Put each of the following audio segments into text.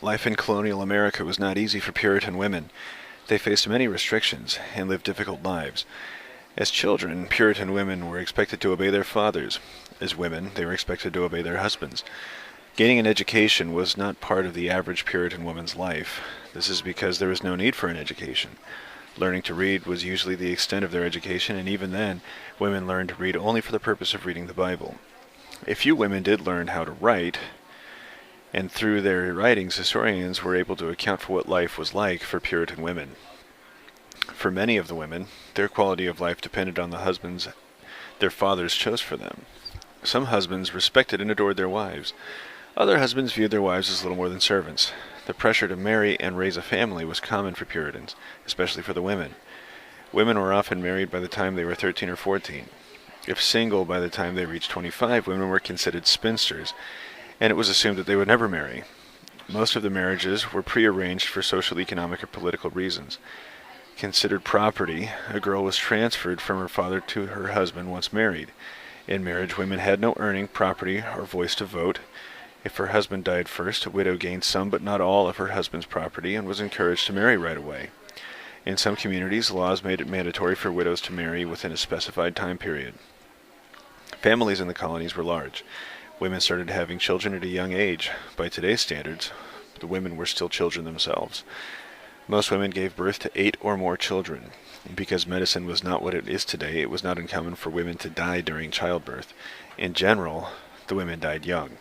Life in colonial America was not easy for Puritan women. They faced many restrictions and lived difficult lives. As children, Puritan women were expected to obey their fathers. As women, they were expected to obey their husbands. Gaining an education was not part of the average Puritan woman's life. This is because there was no need for an education. Learning to read was usually the extent of their education, and even then, women learned to read only for the purpose of reading the Bible. A few women did learn how to write, and through their writings, historians were able to account for what life was like for Puritan women. For many of the women, their quality of life depended on the husbands their fathers chose for them. Some husbands respected and adored their wives. Other husbands viewed their wives as little more than servants. The pressure to marry and raise a family was common for Puritans, especially for the women. Women were often married by the time they were 13 or 14. If single by the time they reached 25, women were considered spinsters, and it was assumed that they would never marry. Most of the marriages were prearranged for social, economic, or political reasons. Considered property, a girl was transferred from her father to her husband once married. In marriage, women had no earning, property, or voice to vote. If her husband died first, a widow gained some but not all of her husband's property and was encouraged to marry right away. In some communities, laws made it mandatory for widows to marry within a specified time period. Families in the colonies were large. Women started having children at a young age. By today's standards, the women were still children themselves. Most women gave birth to 8 or more children. Because medicine was not what it is today, it was not uncommon for women to die during childbirth. In general, the women died young.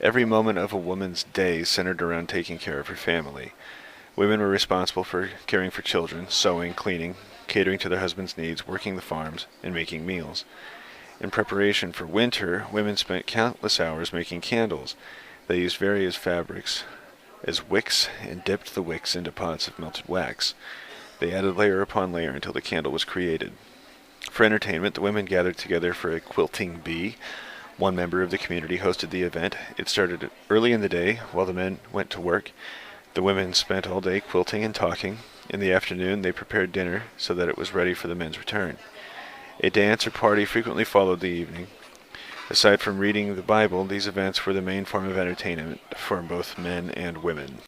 Every moment of a woman's day centered around taking care of her family. Women were responsible for caring for children, sewing, cleaning, catering to their husbands' needs, working the farms, and making meals. In preparation for winter, women spent countless hours making candles. They used various fabrics as wicks and dipped the wicks into pots of melted wax. They added layer upon layer until the candle was created. For entertainment, the women gathered together for a quilting bee. One member of the community hosted the event. It started early in the day while the men went to work. The women spent all day quilting and talking. In the afternoon, they prepared dinner so that it was ready for the men's return. A dance or party frequently followed the evening. Aside from reading the Bible, these events were the main form of entertainment for both men and women.